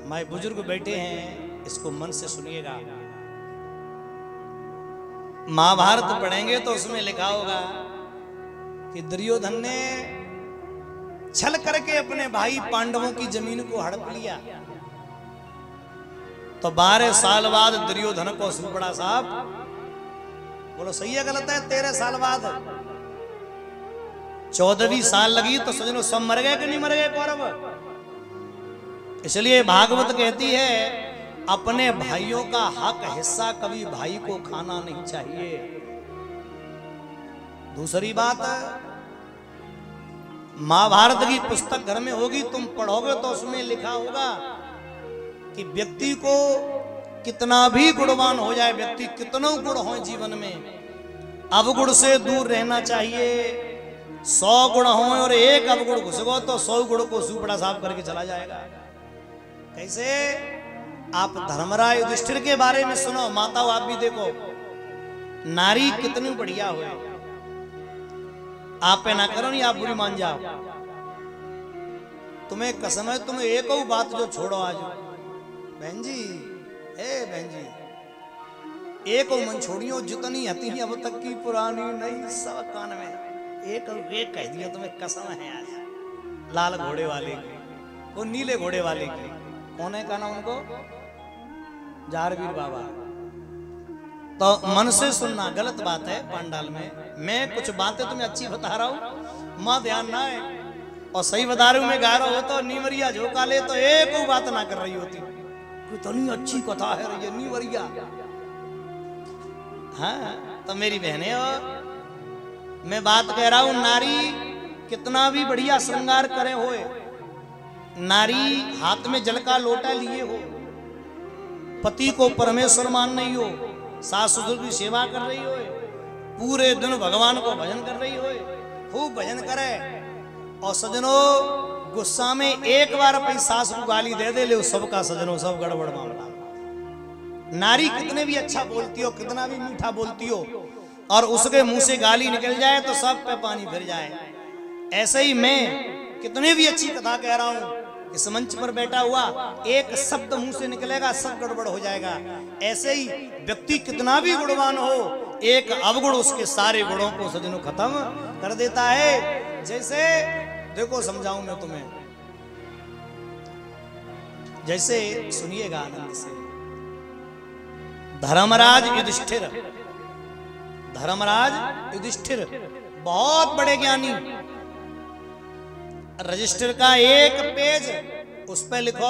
माए बुजुर्ग बैठे हैं, इसको मन से सुनिएगा। महाभारत पढ़ेंगे तो उसमें लिखा होगा कि दुर्योधन ने छल करके अपने भाई पांडवों की जमीन को हड़प लिया। तो 12 साल बाद दुर्योधन को सुपड़ा साहब, बोलो सही है गलत है? 13 साल बाद 14वीं साल लगी तो सजनो सब मर गए कि नहीं मर गए कौरव? इसलिए भागवत कहती है अपने भाइयों का हक हिस्सा कभी भाई को खाना नहीं चाहिए। दूसरी बात, महाभारत की पुस्तक घर में होगी, तुम पढ़ोगे तो उसमें लिखा होगा कि व्यक्ति को कितना भी गुणवान हो जाए, व्यक्ति कितनों गुण हो जीवन में, अवगुण से दूर रहना चाहिए। 100 गुण हो और एक अवगुण घुस गो तो 100 गुण को सुपड़ा साफ करके चला जाएगा। कैसे? आप धर्मराज युधिष्ठिर के बारे में सुनो, माताओं आप भी देखो, नारी कितनी बढ़िया हुए, आप पे ना करो नहीं आप बुरी मान जाओ। तुम्हें कसम है, तुम एक और बात जो छोड़ो आज बहन जी, ए बहन जी, एक और मन छोड़ियो, जितनी हती अब तक की पुरानी नई सब कान में एक और एक कह दिया, तुम्हें कसम है आज। लाल घोड़े वाले की, वो नीले घोड़े वाले की, कौन है का नाम उनको? जारवीर बाबा। तो मन से सुनना, गलत बात है पांडाल में। मैं कुछ बातें तुम्हें अच्छी बता रहा हूं, मां ध्यान ना है, और सही बता रहा हूं मैं, गा रहा हो तो नीवरिया झोंका ले तो एक और बात ना कर रही होती, कितनी अच्छी कथा है ये नीवरिया। हाँ तो मेरी बहनें हो, मैं बात कह रहा हूं, नारी कितना भी बढ़िया श्रृंगार करे होए, नारी हाथ में जल का लोटा लिए हो, पति को परमेश्वर मान नहीं हो, सास ससुर की सेवा कर रही हो, पूरे दिन भगवान को भजन कर रही हो, खूब भजन करे, और सजनों गुस्सा में एक बार अपनी सास को गाली दे दे ले, सबका सजनों सब गड़बड़ मामला। नारी कितने भी अच्छा बोलती हो, कितना भी मीठा बोलती हो, और उसके मुंह से गाली निकल जाए तो सब पे पानी फिर जाए। ऐसे ही मैं कितनी भी अच्छी कथा कह रहा हूं, इस मंच पर बैठा हुआ एक शब्द मुंह से निकलेगा सब गड़बड़ हो जाएगा। ऐसे ही व्यक्ति कितना भी गुणवान हो, एक अवगुण उसके सारे गुणों को सजनों खत्म कर देता है। जैसे देखो समझाऊं मैं तुम्हें, जैसे सुनिएगा आनंद से, धर्मराज युधिष्ठिर, धर्मराज युधिष्ठिर बहुत बड़े ज्ञानी, रजिस्टर का एक पेज उस पे लिखो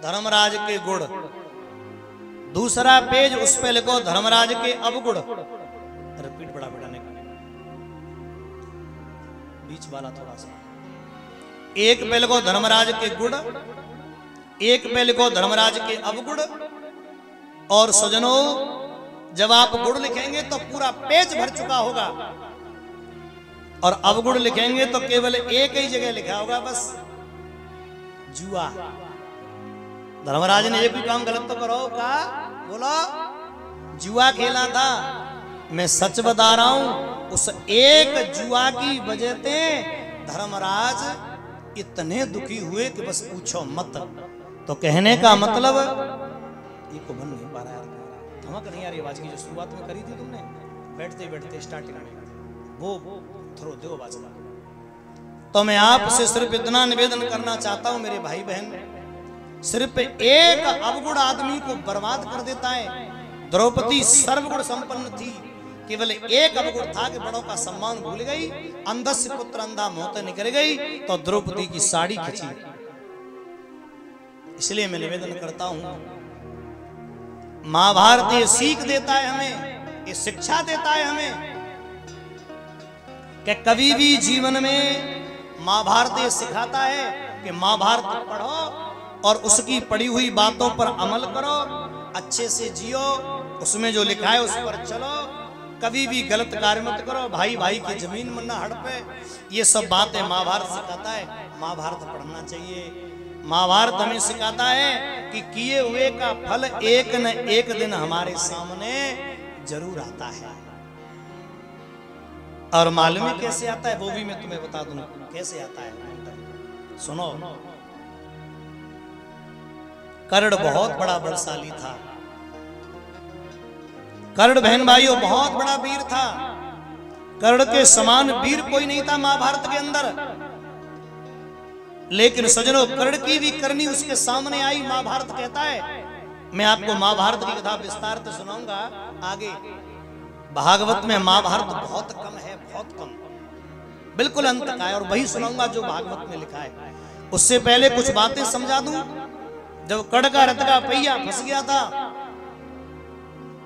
धर्मराज के गुण, दूसरा पेज उस पे लिखो धर्मराज के अवगुण। रिपीट बड़ा बढ़ाने का, बीच वाला थोड़ा सा, एक पे लिखो धर्मराज के गुण, एक पे लिखो धर्मराज के अवगुण। और सजनों जब आप गुण लिखेंगे तो पूरा पेज भर चुका होगा, और अवगुण लिखेंगे तो केवल एक ही जगह लिखा होगा, बस जुआ। धर्मराज ने एक भी काम गलत तो करो का, बोलो जुआ खेला था। मैं सच बता रहा हूं, उस एक जुआ की वजह से धर्मराज इतने दुखी हुए कि बस पूछो मत। तो कहने का मतलब ये को बन नहीं पा रहा यार, धमक नहीं आ रही आवाज की जो शुरुआत में करी थी तुमने बैठते बैठते स्टार्टिंग में, वो थोड़ा दो आवाज का। तो मैं आपसे सिर्फ इतना निवेदन करना चाहता हूं मेरे भाई बहन, सिर्फ एक अवगुण आदमी को बर्बाद कर देता है। द्रौपदी सर्वगुण संपन्न थी, केवल एक अवगुण था कि बड़ों का सम्मान भूल गई, अंधस्य पुत्र अंधा मोते निकल गई तो द्रौपदी की साड़ी खींची। इसलिए मैं निवेदन करता हूं, महाभारत ये सीख देता है हमें, ये शिक्षा देता है हमें कि कभी भी जीवन में महाभारत ये सिखाता है कि महाभारत पढ़ो और उसकी पढ़ी हुई बातों पर अमल करो, अच्छे से जियो, उसमें जो लिखा है उस पर चलो, कभी भी गलत कार्य मत करो, भाई भाई की जमीन में ना हड़पे। ये सब बातें महाभारत सिखाता है, महाभारत पढ़ना चाहिए। महाभारत हमें सिखाता है कि किए हुए का फल एक न एक दिन हमारे सामने जरूर आता है। और मालूम है कैसे आता है, वो भी मैं तुम्हें बता दूं कैसे आता है। सुनो, कर्ण बहुत बड़ा बलशाली था। कर्ण बहन भाइयों बहुत बड़ा वीर था। कर्ण के समान वीर कोई नहीं था महाभारत के अंदर। लेकिन सजनों, कर्ण की भी करनी उसके सामने आई। महाभारत कहता है, मैं आपको महाभारत की कथा विस्तार से सुनाऊंगा आगे। भागवत में महाभारत बहुत कम है, बहुत कम, बिल्कुल अंत का है, और वही सुनाऊंगा जो भागवत में लिखा है। उससे पहले कुछ बातें समझा दूं। जब कर्ण का रथ का पहिया फंस गया था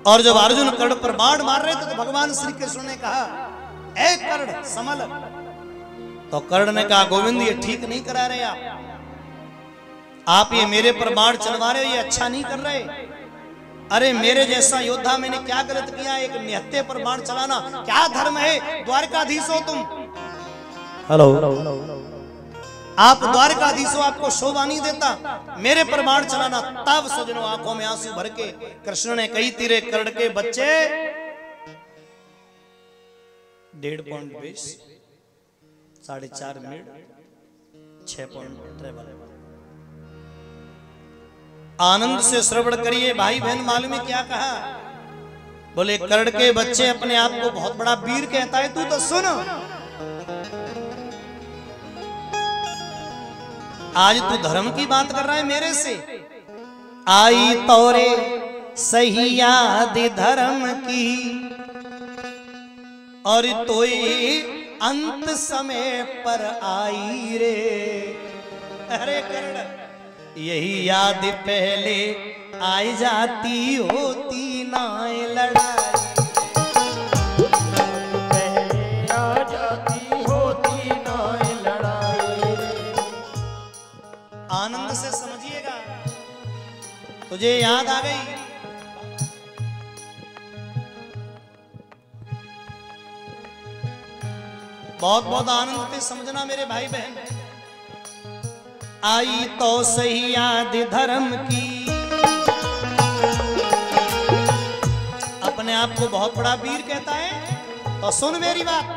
और जब अर्जुन कर्ण पर बाण मार रहे थे तो भगवान श्री कृष्ण ने कहा, ऐ कर्ण संभल। तो कर्ण ने कहा, गोविंद ये ठीक नहीं करा रहे आप ये मेरे पर बाण चलवा रहे हो, ये अच्छा नहीं कर रहे। अरे मेरे जैसा योद्धा मैंने क्या गलत किया? एक निहत्थे पर बाण चलाना क्या धर्म है? द्वारकाधीश हो तुम। हेलो, आप द्वारकाधीश हो, आपको शोभा नहीं देता मेरे पर बाण चलाना। तब सजनों आंखों में आंसू भर के कृष्ण ने कही, तेरे कर्ण के बच्चे 1.5 point base 4.5 minute 6 point travel. आनंद से श्रवण करिए भाई बहन। मालूम है क्या कहा? बोले कर्ण के बच्चे अपने आप को बहुत बड़ा वीर कहता है, तू तो सुन। आज तू धर्म की बात कर रहा है मेरे से। आई तोरे सही याद धर्म की, और तोई अंत समय पर आई रे। अरे कर्ण, यही याद पहले आई जाती होती ना लड़ाई, पहले आ जाती होती ना लड़ाई। आनंद से समझिएगा, तुझे याद आ गई? बहुत बहुत आनंद से समझना मेरे भाई बहन। आई तो सही याद धर्म की, अपने आप को बहुत बड़ा वीर कहता है, तो सुन मेरी बात।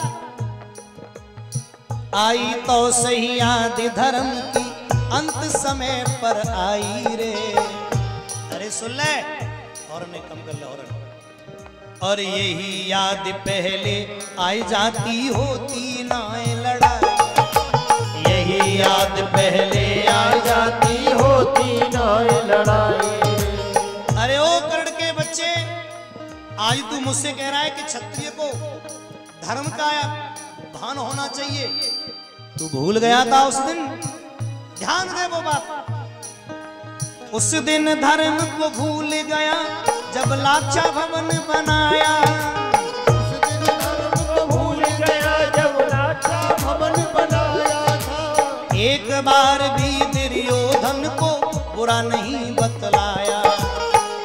आई तो सही याद धर्म की, अंत समय पर आई रे। अरे सुन ले, और नहीं कम कर ले, और यही याद पहले आई जाती होती ना लड़ाई, यही याद पहले आ जाती होती ना लड़ाई। अरे ओ कर्ण के बच्चे, आज तू मुझसे कह रहा है कि क्षत्रिय को धर्म का भान होना चाहिए। तू भूल गया था उस दिन, ध्यान दे वो बात। उस दिन धर्म को भूल गया जब लाचा भवन बनाया। उस दिन धर्म को भूल गया जब लाचा भवन बनाया था। एक बार भी दुर्योधन को बुरा नहीं बतलाया,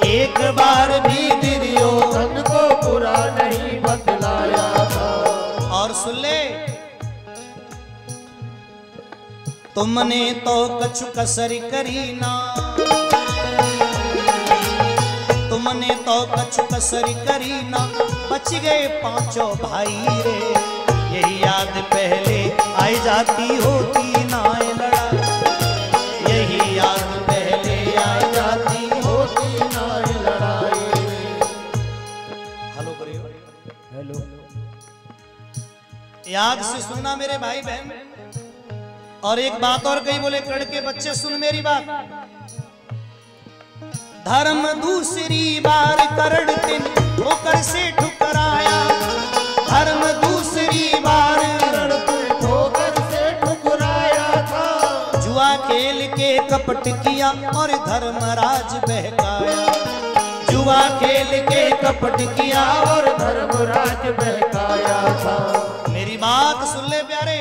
एक बार भी दुर्योधन को बुरा नहीं बतलाया था। और सुन ले, तुमने तो कछु कसर करी ना, तुमने तो कछु कसर करी ना, बच गए पांचों भाई रे। यही याद पहले आई जाती होती ना लड़ाई, यही याद पहले आई जाती होती ना लड़ाई। हेलो करियो, हेलो। याद से सुनना मेरे भाई बहन। और एक बात और कही, बोले कर्ण के बच्चे सुन मेरी बात। धर्म दूसरी बार कर्ण तिन ठोकर से ठुकराया, धर्म दूसरी बार कर्ण तिन ठोकर से ठुकराया था। जुआ खेल के कपट किया और धर्मराज बहकाया, जुआ खेल के कपट किया और धर्मराज बहकाया था। मेरी बात सुन ले प्यारे।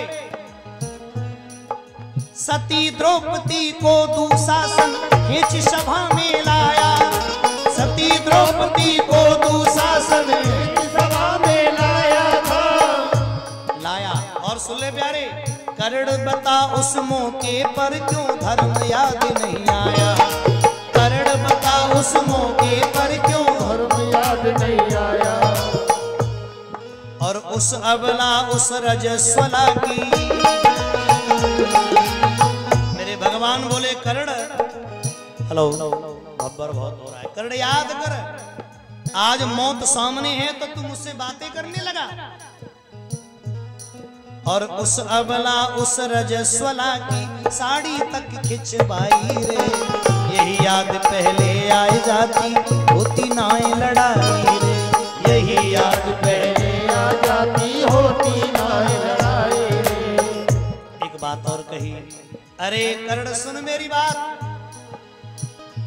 सती द्रौपदी को दुशासन खींच सभा में लाया, सती द्रौपदी को दुशासन खींच सभा में लाया था, लाया। और सुन ले प्यारे, कर्ण बता उस मौके पर क्यों धर्म याद नहीं आया, कर्ण बता उस मौके पर क्यों धर्म याद नहीं आया। और उस अबला उस रजस्वला की, भगवान बोले कर्ण, हेलो, भब्बर बहुत हो रहा है। कर्ण याद कर, आज मौत सामने है तो तू मुझसे बातें करने लगा। और उस अबला उस रजस्वला की साड़ी तक खिंचवाई रे, यही याद पहले आ जाती होती ना लड़ाई रे, यही याद पहले आ जाती होती ना लड़ाई रे। एक बात और कही, अरे कर्ण सुन मेरी बात,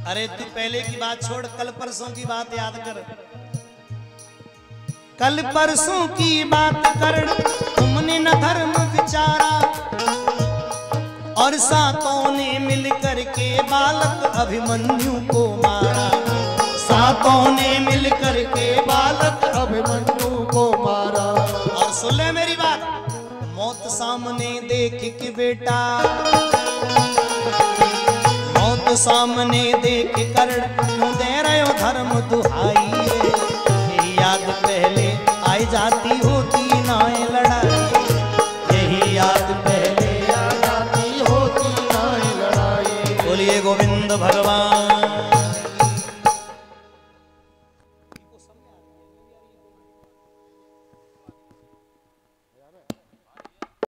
अरे तू पहले की बात छोड़, कल परसों की बात याद कर। कल परसों की बात कर, तुमने न धर्म विचारा और सातों ने मिलकर के बालक अभिमन्यु को मारा, सातों ने मिलकर के बालक अभिमन्यु को मारा। और सुन ले मेरी बात, मौत सामने देख के बेटा, मौत सामने देख कर क्यों दे रहे हो धर्म दुहाई रे, यही याद पहले आई जाती होती ना लड़ाई, यही याद पहले आ जाती होती ना लड़ाई। बोलिए गोविंद भगवान।